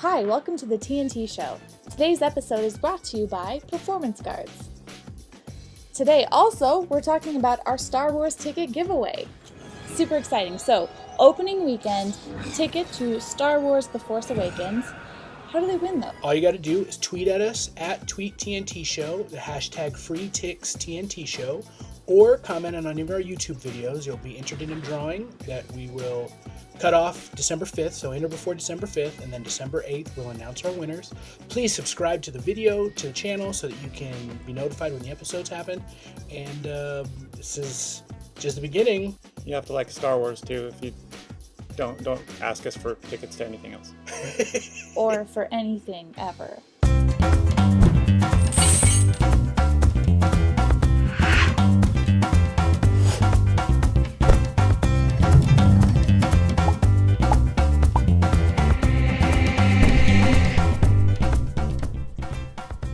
Hi, welcome to the TNT Show. Today's episode is brought to you by Performance Guards. Today also, we're talking about our Star Wars ticket giveaway. Super exciting. So, opening weekend, ticket to Star Wars The Force Awakens. How do they win though? All you got to do is tweet at us at #TNTShow, the hashtag #FreeTixTNTShow, or comment on any of our YouTube videos. You'll be entered in a drawing that we will cut off December 5th, so enter before December 5th, and then December 8th we'll announce our winners. Please subscribe to the video, to the channel, so that you can be notified when the episodes happen. And this is just the beginning. You have to like Star Wars too. If you don't ask us for tickets to anything else. Or for anything ever.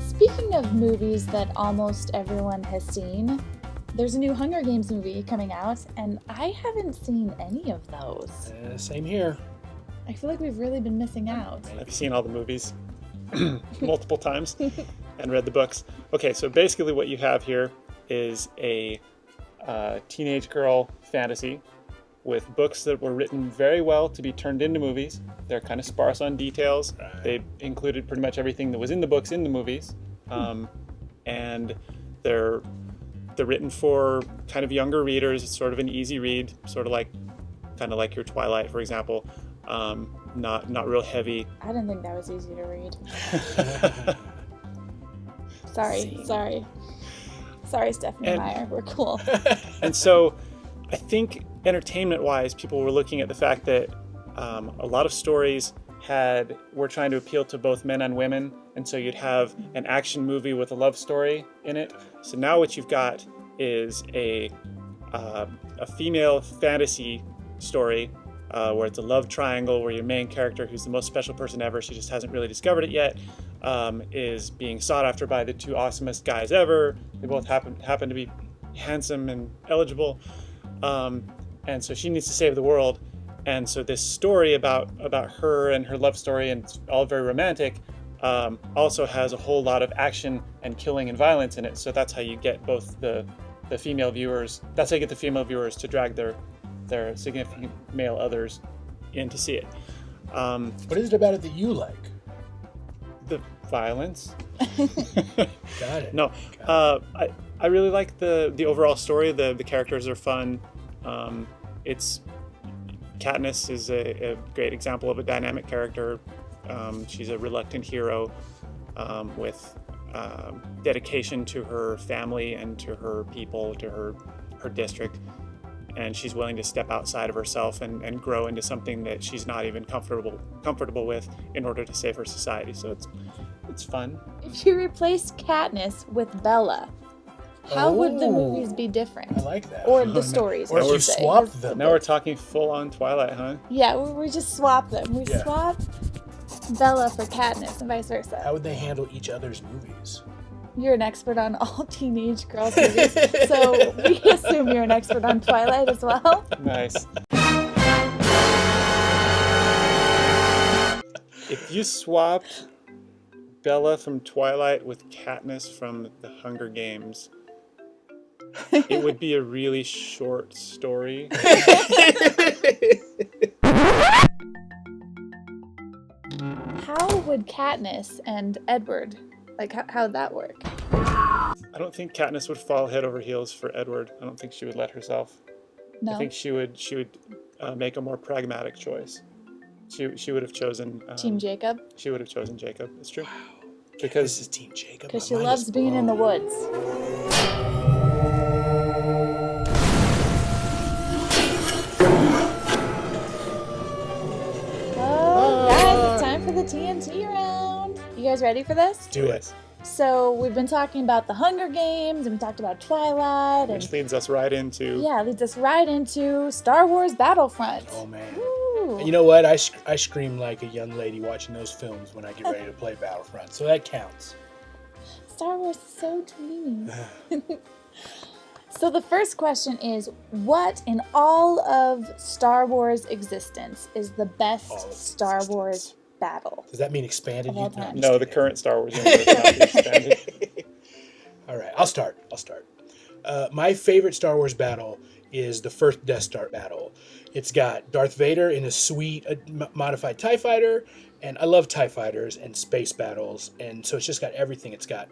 Speaking of movies that almost everyone has seen, there's a new Hunger Games movie coming out, and I haven't seen any of those. Same here. I feel like we've really been missing out. I've seen all the movies multiple times and read the books. Okay, so basically what you have here is a teenage girl fantasy with books that were written very well to be turned into movies. They're kind of sparse on details. Right. They included pretty much everything that was in the books in the movies. And they're written for kind of younger readers. It's sort of an easy read, kind of like your Twilight, for example. Not real heavy. I didn't think that was easy to read. Sorry, Stephanie Meyer. We're cool. And so I think entertainment-wise, people were looking at the fact that a lot of stories were trying to appeal to both men and women, and so you'd have an action movie with a love story in it. So now what you've got is a female fantasy story where it's a love triangle, where your main character, who's the most special person ever, she just hasn't really discovered it yet, is being sought after by the two awesomest guys ever. They both happen to be handsome and eligible, and so she needs to save the world. And so this story about her and her love story, and it's all very romantic, also has a whole lot of action and killing and violence in it. So that's how you get both the female viewers. That's how you get the female viewers to drag their significant male others in to see it. What is it about it that you like? The violence. Got it. No, I really like the overall story. The characters are fun. Katniss is a great example of a dynamic character. She's a reluctant hero with dedication to her family and to her people, to her district. And she's willing to step outside of herself and grow into something that she's not even comfortable with in order to save her society. So it's fun. If you replaced Katniss with Bella, how would the movies be different? I like that. Or the stories, Or I if you should say. swapped them. Now we're talking full-on Twilight, huh? Yeah, we just swap them. We swap Bella for Katniss and vice versa. How would they handle each other's movies? You're an expert on all teenage girls movies, so we assume you're an expert on Twilight as well. Nice. If you swapped Bella from Twilight with Katniss from The Hunger Games, it would be a really short story. How would Katniss and Edward, how'd that work? I don't think Katniss would fall head over heels for Edward. I don't think she would let herself. No. I think she would make a more pragmatic choice. She would have chosen Team Jacob? She would have chosen Jacob. It's true. Because this is Team Jacob. Because she loves being in the woods. Oh, guys, it's time for the TNT round. You guys ready for this? Do it. So we've been talking about the Hunger Games, and we talked about Twilight. Which leads us right into... Yeah, leads us right into Star Wars Battlefront. Oh, man. Woo. And you know what? I scream like a young lady watching those films when I get ready to play Battlefront, so that counts. Star Wars is so dreamy. So the first question is, what in all of Star Wars existence is the best Star Wars battle. Does that mean expanded? Of all time. No, the current Star Wars universe not be expanded. All right, I'll start. My favorite Star Wars battle is the first Death Star battle. It's got Darth Vader in a sweet modified TIE fighter, and I love TIE fighters and space battles, and so it's just got everything. It's got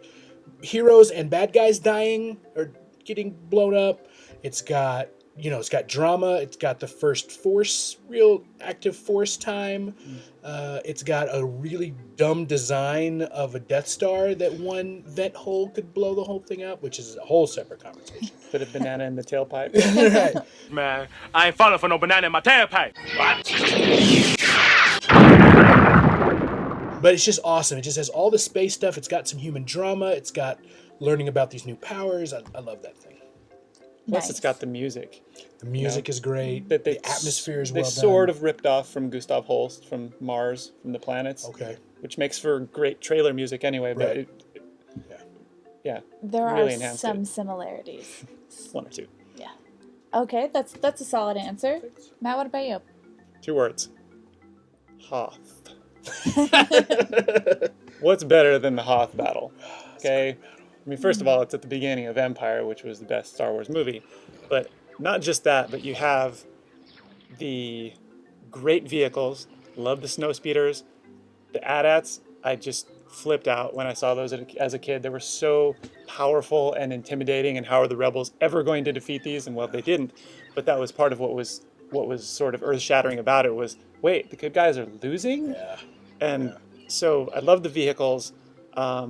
heroes and bad guys dying or getting blown up. It's got, it's got drama. It's got the first Force, real active Force time. It's got a really dumb design of a Death Star that one vent hole could blow the whole thing up, which is a whole separate conversation. Put a banana in the tailpipe. Right. Man, I ain't falling for no banana in my tailpipe. But it's just awesome. It just has all the space stuff. It's got some human drama. It's got learning about these new powers. I love that thing. Plus, it's got the music. The music is great. The atmosphere is well done. They sort of ripped off from Gustav Holst from Mars, from the planets. Okay. Which makes for great trailer music anyway. But Right. There really are enhanced some it. similarities. One or two. Yeah. Okay, that's a solid answer. Matt, what about you? 2 words. Hoth. What's better than the Hoth battle? Okay. I mean, first of all, it's at the beginning of Empire, which was the best Star Wars movie. But not just that, but you have the great vehicles. Love the snow speeders. The AT-ATs, I just flipped out when I saw those as a kid. They were so powerful and intimidating, and how are the rebels ever going to defeat these? And well, they didn't. But that was part of what was sort of earth-shattering about it was, wait, the good guys are losing? Yeah. And so I loved the vehicles. I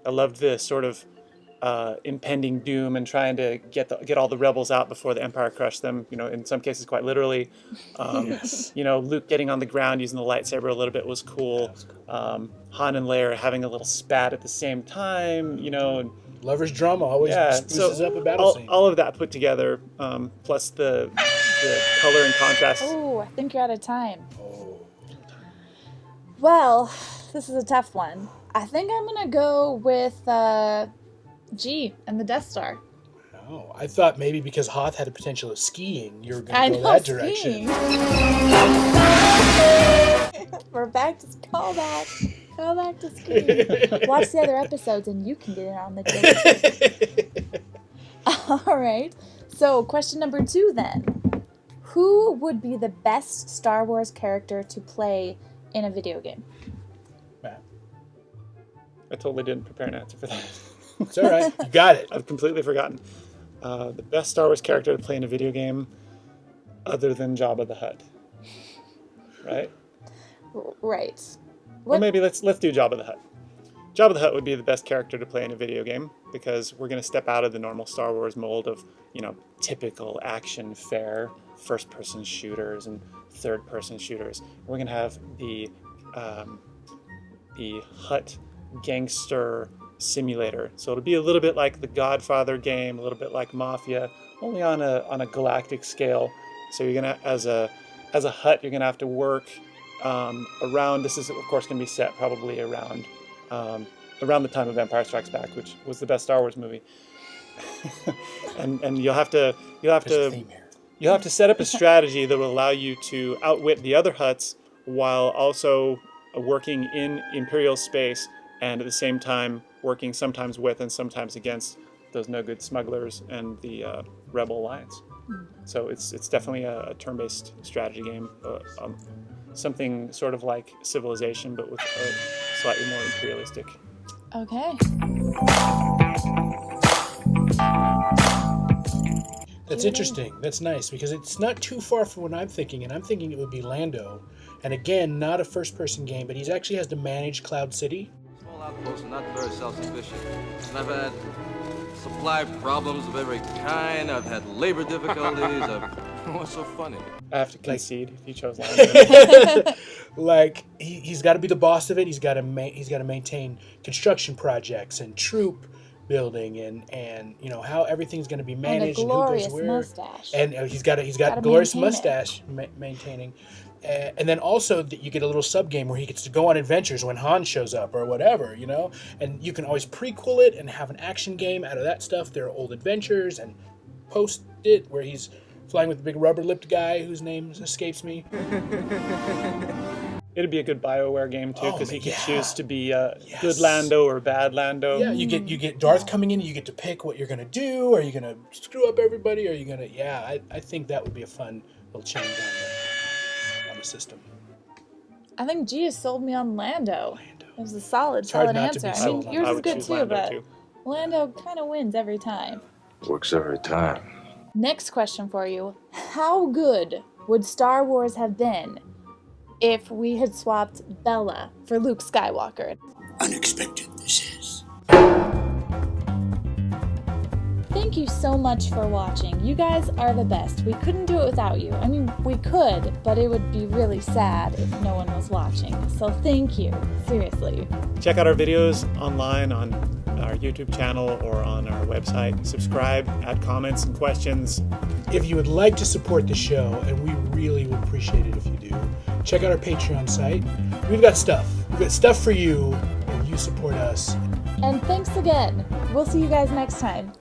loved the sort of impending doom and trying to get all the rebels out before the Empire crushed them, in some cases quite literally. Yes. Luke getting on the ground using the lightsaber a little bit was cool. Han and Leia having a little spat at the same time, and Lover's drama always spruces up a battle scene. All of that put together, plus the color and contrast. Oh, I think you're out of time. Oh. Well, this is a tough one. I think I'm going to go with G and the Death Star. Oh, I thought maybe because Hoth had the potential of skiing, you were going I to go know, that direction. skiing. We're back to callback. Callback to skiing. Watch the other episodes and you can get in on the joke. All right. So, question number 2 then. Who would be the best Star Wars character to play in a video game? Matt. I totally didn't prepare an answer for that. It's all right. You got it. I've completely forgotten. The best Star Wars character to play in a video game other than Jabba the Hutt. Right? Right. Or maybe let's do Jabba the Hutt. Jabba the Hutt would be the best character to play in a video game because we're going to step out of the normal Star Wars mold of, typical action fare, first-person shooters and third-person shooters. We're going to have the Hutt gangster simulator. So it'll be a little bit like the Godfather game, a little bit like Mafia, only on a galactic scale. So you're gonna, as a Hutt, you're gonna have to work around. This is of course gonna be set probably around the time of Empire Strikes Back, which was the best Star Wars movie. and you'll have to set up a strategy that will allow you to outwit the other Hutts while also working in Imperial space and at the same time working sometimes with and sometimes against those no-good smugglers and the Rebel Alliance. So it's definitely a turn-based strategy game, something sort of like Civilization, but with a slightly more imperialistic. Okay. That's interesting. That's nice because it's not too far from what I'm thinking, and I'm thinking it would be Lando. And again, not a first-person game, but he actually has to manage Cloud City. Small outpost and not very self-sufficient. And I've had supply problems of every kind. I've had labor difficulties. What's so funny? I have to concede if you chose Lando. Like he's got to be the boss of it. He's got to maintain construction projects and troop building and how everything's going to be managed and a who glorious goes where. mustache. And he's got Gotta glorious maintain mustache maintaining. And then also you get a little sub game where he gets to go on adventures when Han shows up or whatever, and you can always prequel it and have an action game out of that stuff. There are old adventures and post it where he's flying with the big rubber-lipped guy whose name escapes me. It'd be a good BioWare game too, because he could yeah. choose to be Yes. good Lando or bad Lando. Yeah, you get Darth coming in, and you get to pick what you're gonna do. Are you gonna screw up everybody? Are you gonna? Yeah, I think that would be a fun little change on the system. I think G has sold me on Lando. It was a solid hard not to answer. be I sold mean, on yours I is would good choose too, Lando but too. Lando kind of wins every time. Works every time. Next question for you. How good would Star Wars have been if we had swapped Bella for Luke Skywalker? Unexpected, this is. Thank you so much for watching. You guys are the best. We couldn't do it without you. I mean, we could, but it would be really sad if no one was watching. So thank you. Seriously. Check out our videos online on our YouTube channel or on our website. Subscribe, add comments and questions. If you would like to support the show, and we really would appreciate it if you do, check out our Patreon site. We've got stuff. We've got stuff for you, and you support us. And thanks again. We'll see you guys next time.